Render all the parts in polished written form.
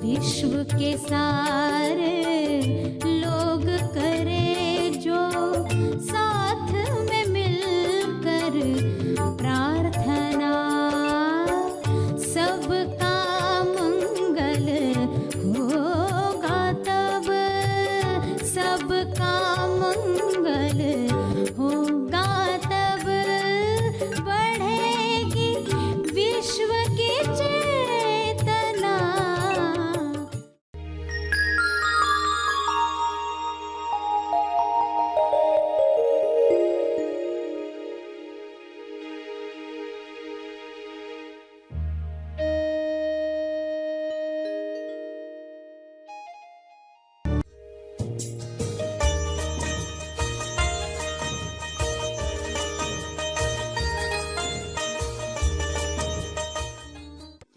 विश्व के सारे लोग करे जो साथ में मिलकर प्रार्थना, सबका मंगल होगा तब, सबका मंगल होगा तब, बढ़ेगी विश्व की चेतना।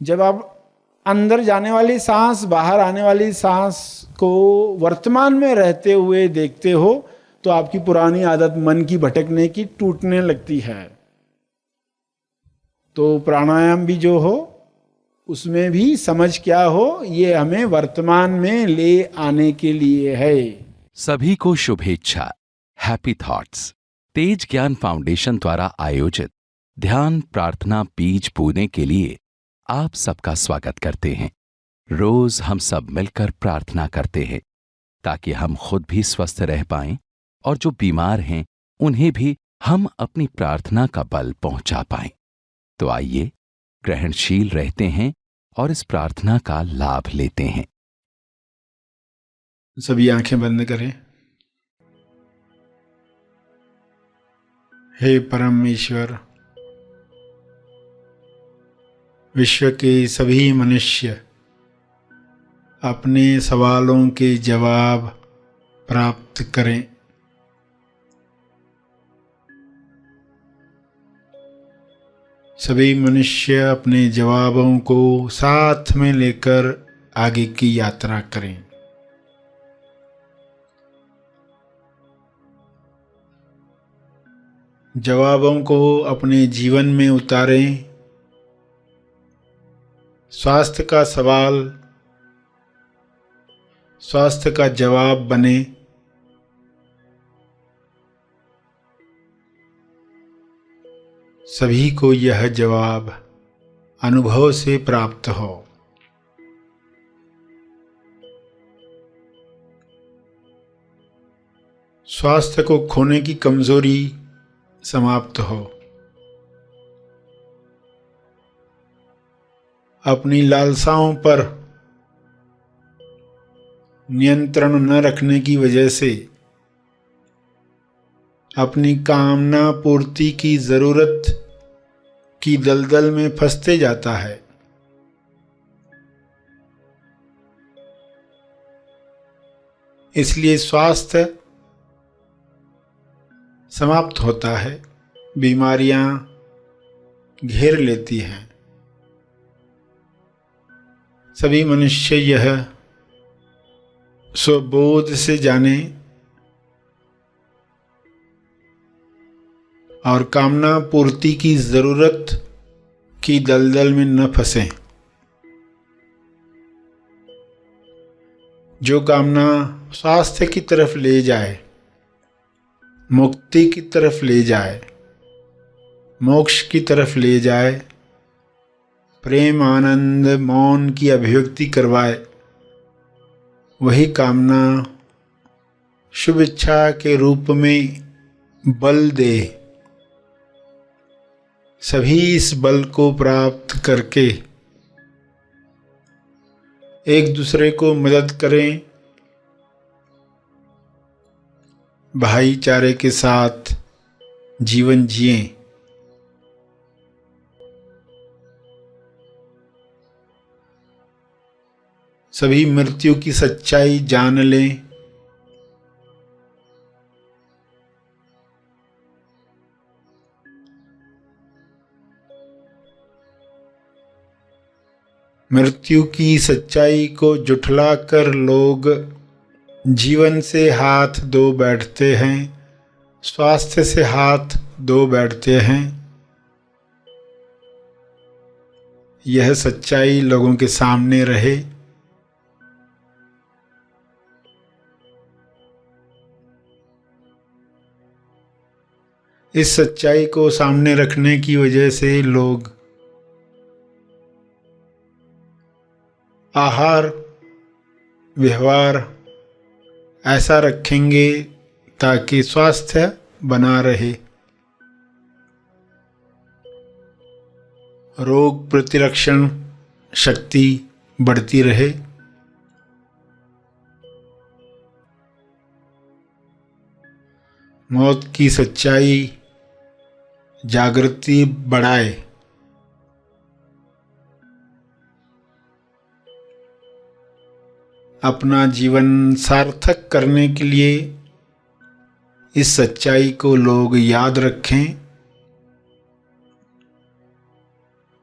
जब आप अंदर जाने वाली सांस, बाहर आने वाली सांस को वर्तमान में रहते हुए देखते हो तो आपकी पुरानी आदत मन की भटकने की टूटने लगती है। तो प्राणायाम भी जो हो उसमें भी समझ क्या हो, ये हमें वर्तमान में ले आने के लिए है। सभी को शुभेच्छा। हैप्पी थॉट्स तेज ज्ञान फाउंडेशन द्वारा आयोजित ध्यान प्रार्थना बीज बोने के लिए आप सबका स्वागत करते हैं। रोज हम सब मिलकर प्रार्थना करते हैं ताकि हम खुद भी स्वस्थ रह पाएं और जो बीमार हैं उन्हें भी हम अपनी प्रार्थना का बल पहुंचा पाएं। तो आइए ग्रहणशील रहते हैं और इस प्रार्थना का लाभ लेते हैं। सभी आंखें बंद करें। हे परमेश्वर, विश्व के सभी मनुष्य अपने सवालों के जवाब प्राप्त करें। सभी मनुष्य अपने जवाबों को साथ में लेकर आगे की यात्रा करें। जवाबों को अपने जीवन में उतारें। स्वास्थ्य का सवाल स्वास्थ्य का जवाब बने। सभी को यह जवाब अनुभव से प्राप्त हो। स्वास्थ्य को खोने की कमजोरी समाप्त हो। अपनी लालसाओं पर नियंत्रण न रखने की वजह से अपनी कामना पूर्ति की जरूरत की दलदल में फंसते जाता है। इसलिए स्वास्थ्य समाप्त होता है, बीमारियां घेर लेती हैं। सभी मनुष्य यह स्वबोध से जाने और कामना पूर्ति की जरूरत की दलदल में न फंसें। जो कामना स्वास्थ्य की तरफ ले जाए, मुक्ति की तरफ ले जाए, मोक्ष की तरफ ले जाए, प्रेम आनंद मौन की अभिव्यक्ति करवाए, वही कामना शुभ इच्छा के रूप में बल दे। सभी इस बल को प्राप्त करके एक दूसरे को मदद करें, भाईचारे के साथ जीवन जिएं। सभी मृत्यु की सच्चाई जान लें। मृत्यु की सच्चाई को जुठलाकर लोग जीवन से हाथ धो बैठते हैं, स्वास्थ्य से हाथ धो बैठते हैं। यह सच्चाई लोगों के सामने रहे इस सच्चाई को सामने रखने की वजह से लोग आहार व्यवहार ऐसा रखेंगे ताकि स्वास्थ्य बना रहे, रोग प्रतिरक्षण शक्ति बढ़ती रहे। मौत की सच्चाई जागृति बढ़ाए। अपना जीवन सार्थक करने के लिए इस सच्चाई को लोग याद रखें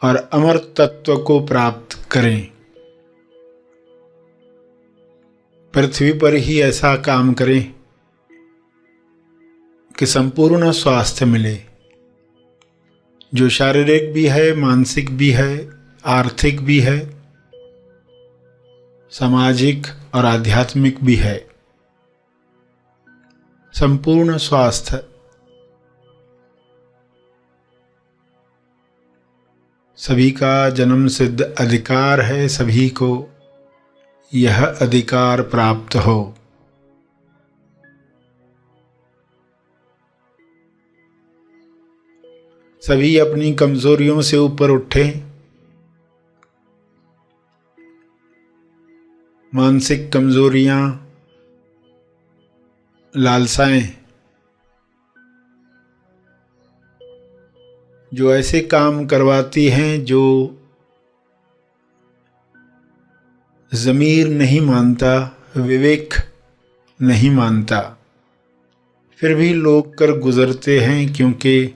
और अमर तत्व को प्राप्त करें। पृथ्वी पर ही ऐसा काम करें कि संपूर्ण स्वास्थ्य मिले, जो शारीरिक भी है, मानसिक भी है, आर्थिक भी है, सामाजिक और आध्यात्मिक भी है। संपूर्ण स्वास्थ्य सभी का जन्म सिद्ध अधिकार है, सभी को यह अधिकार प्राप्त हो। सभी अपनी कमजोरियों से ऊपर उठें। मानसिक कमजोरियां, लालसाएं जो ऐसे काम करवाती हैं जो ज़मीर नहीं मानता, विवेक नहीं मानता, फिर भी लोग कर गुजरते हैं, क्योंकि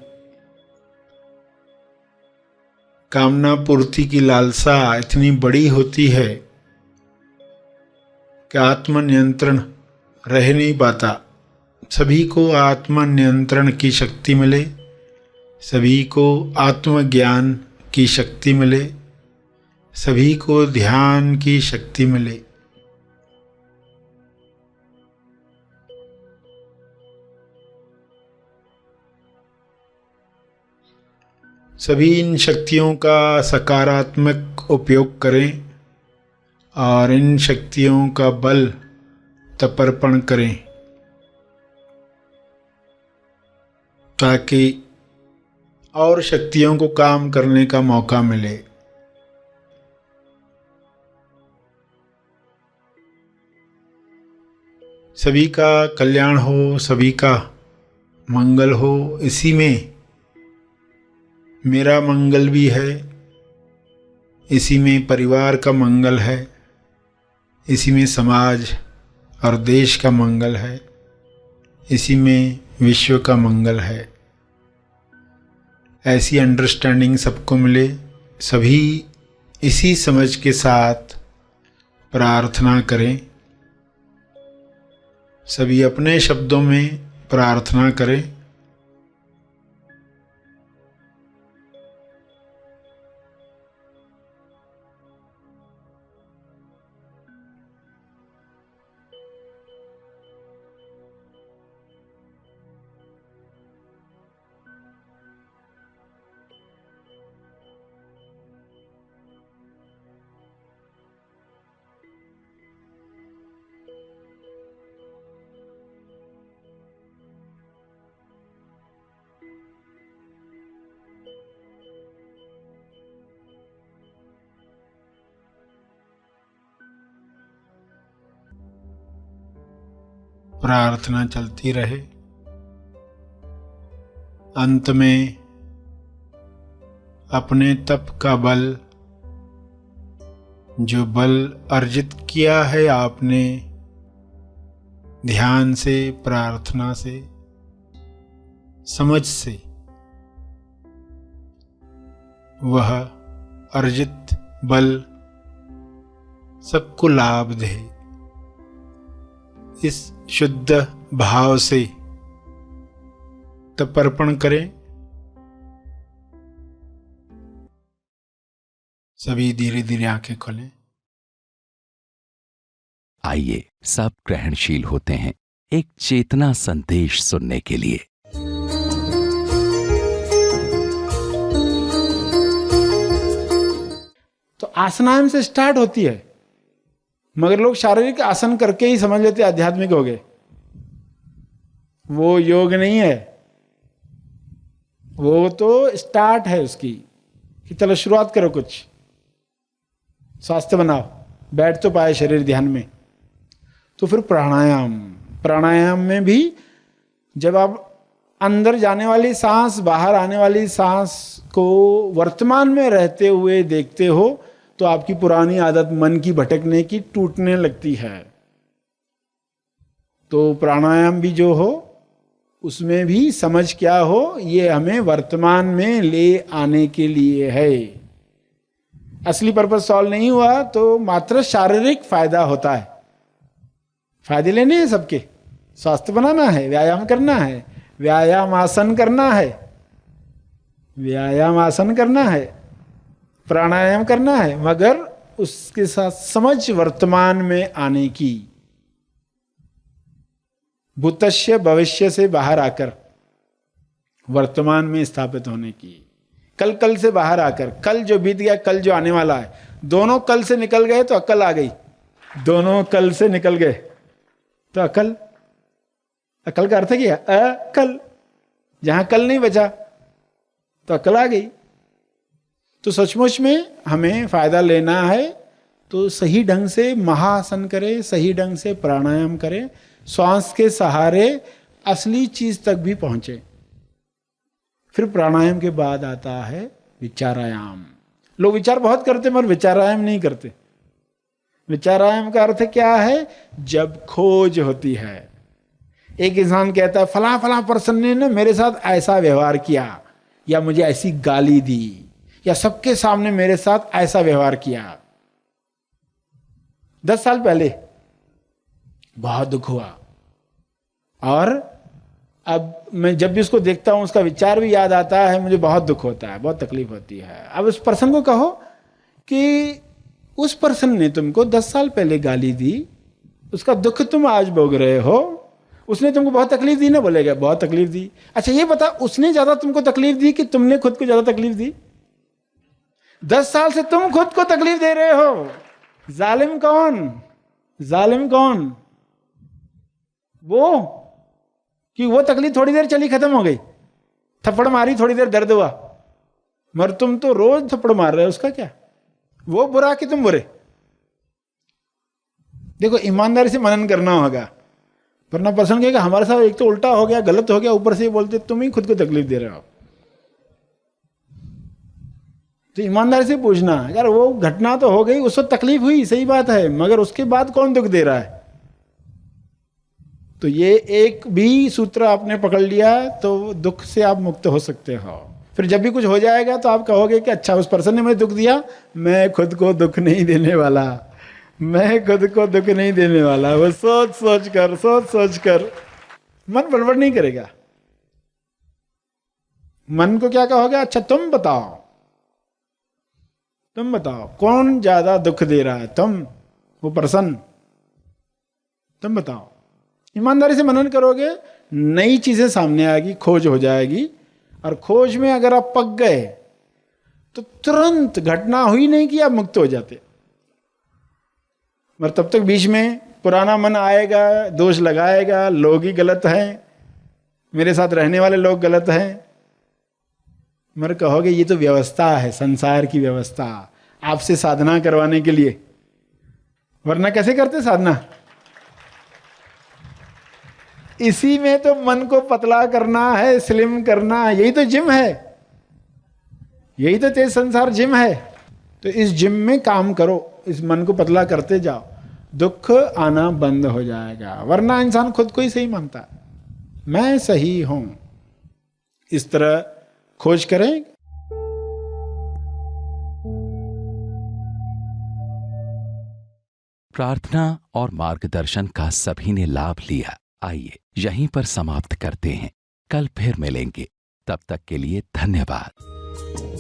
कामना पूर्ति की लालसा इतनी बड़ी होती है कि आत्मनियंत्रण रह नहीं पाता। सभी को आत्मनियंत्रण की शक्ति मिले, सभी को आत्मज्ञान की शक्ति मिले, सभी को ध्यान की शक्ति मिले। सभी इन शक्तियों का सकारात्मक उपयोग करें और इन शक्तियों का बल तपर्पण करें, ताकि और शक्तियों को काम करने का मौका मिले। सभी का कल्याण हो, सभी का मंगल हो। इसी में मेरा मंगल भी है, इसी में परिवार का मंगल है, इसी में समाज और देश का मंगल है, इसी में विश्व का मंगल है। ऐसी अंडरस्टैंडिंग सबको मिले। सभी इसी समझ के साथ प्रार्थना करें। सभी अपने शब्दों में प्रार्थना करें। प्रार्थना चलती रहे। अंत में अपने तप का बल, जो बल अर्जित किया है आपने ध्यान से, प्रार्थना से, समझ से, वह अर्जित बल सबको लाभ दे। इस शुद्ध भाव से तपर्पण करें। सभी धीरे धीरे आंखें खोलें। आइए सब ग्रहणशील होते हैं एक चेतना संदेश सुनने के लिए। आसनायाम से स्टार्ट होती है, मगर लोग शारीरिक आसन करके ही समझ लेते आध्यात्मिक हो गए। वो योग नहीं है, वो तो स्टार्ट है उसकी कि चलो शुरुआत करो, कुछ स्वास्थ्य बनाओ, बैठ तो पाए शरीर ध्यान में। तो फिर प्राणायाम में भी जब आप अंदर जाने वाली सांस, बाहर आने वाली सांस को वर्तमान में रहते हुए देखते हो तो आपकी पुरानी आदत मन की भटकने की टूटने लगती है। तो प्राणायाम भी जो हो उसमें भी समझ क्या हो, ये हमें वर्तमान में ले आने के लिए है। असली पर्पस सॉल्व नहीं हुआ तो मात्र शारीरिक फायदा होता है। फायदे लेने हैं सबके, स्वास्थ्य बनाना है, व्यायाम करना है, व्यायाम आसन करना है, प्राणायाम करना है, मगर उसके साथ समझ वर्तमान में आने की, भूतस्य भविष्य से बाहर आकर वर्तमान में स्थापित होने की, कल से बाहर आकर, कल जो बीत गया, कल जो आने वाला है, दोनों कल से निकल गए तो अकल आ गई, दोनों कल से निकल गए तो अकल का अर्थ क्या? अकल। जहां कल नहीं बचा तो अकल आ गई। तो सचमुच में हमें फायदा लेना है तो सही ढंग से महाआसन करें, सही ढंग से प्राणायाम करें, श्वास के सहारे असली चीज तक भी पहुंचे। फिर प्राणायाम के बाद आता है विचारायाम। लोग विचार बहुत करते मगर विचारायाम नहीं करते। विचारायाम का अर्थ क्या है? जब खोज होती है। एक इंसान कहता है फला फला पर्सन ने ना मेरे साथ ऐसा व्यवहार किया, या मुझे ऐसी गाली दी, या सबके सामने मेरे साथ ऐसा व्यवहार किया। 10 साल पहले बहुत दुख हुआ, और अब मैं जब भी उसको देखता हूं उसका विचार भी याद आता है, मुझे बहुत दुख होता है, बहुत तकलीफ होती है। अब उस पर्सन को कहो कि उस पर्सन ने तुमको 10 साल पहले गाली दी, उसका दुख तुम आज भोग रहे हो, उसने तुमको बहुत तकलीफ दी ना, बोलेगा बहुत तकलीफ दी। अच्छा ये बता, उसने ज्यादा तुमको तकलीफ दी कि तुमने खुद को ज्यादा तकलीफ दी? 10 साल से तुम खुद को तकलीफ दे रहे हो। जालिम कौन? वो कि वो तकलीफ थोड़ी देर चली, खत्म हो गई, थप्पड़ मारी, थोड़ी देर दर्द हुआ, मगर तुम तो रोज थप्पड़ मार रहे हो, उसका क्या? वो बुरा कि तुम बुरे? देखो ईमानदारी से मनन करना होगा, वरना पर्सन कहेगा हमारे साथ एक तो उल्टा हो गया, गलत हो गया, ऊपर से बोलते तुम ही खुद को तकलीफ दे रहे हो। तो ईमानदारी से पूछना, यार वो घटना तो हो गई, उस वक्त तकलीफ हुई, सही बात है, मगर उसके बाद कौन दुख दे रहा है? तो ये एक भी सूत्र आपने पकड़ लिया तो दुख से आप मुक्त हो सकते हो। फिर जब भी कुछ हो जाएगा तो आप कहोगे कि अच्छा उस पर्सन ने मुझे दुख दिया, मैं खुद को दुख नहीं देने वाला, वो सोच कर मन बड़बड़ नहीं करेगा। मन को क्या कहोगे? अच्छा तुम बताओ कौन ज्यादा दुख दे रहा है, तुम, वो पर्सन? तुम बताओ। ईमानदारी से मनन करोगे, नई चीजें सामने आएगी, खोज हो जाएगी, और खोज में अगर आप पक गए तो तुरंत, घटना हुई नहीं कि आप मुक्त हो जाते, मगर तब तक बीच में पुराना मन आएगा, दोष लगाएगा, लोग ही गलत हैं, मेरे साथ रहने वाले लोग गलत हैं, मगर कहोगे ये तो व्यवस्था है, संसार की व्यवस्था, आपसे साधना करवाने के लिए, वरना कैसे करते साधना? इसी में तो मन को पतला करना है, स्लिम करना, यही तो जिम है, यही तो तेज संसार जिम है। तो इस जिम में काम करो, इस मन को पतला करते जाओ, दुख आना बंद हो जाएगा। वरना इंसान खुद को ही सही मानता है, मैं सही हूं। इस तरह खोज करें। प्रार्थना और मार्गदर्शन का सभी ने लाभ लिया। आइए यहीं पर समाप्त करते हैं, कल फिर मिलेंगे, तब तक के लिए धन्यवाद।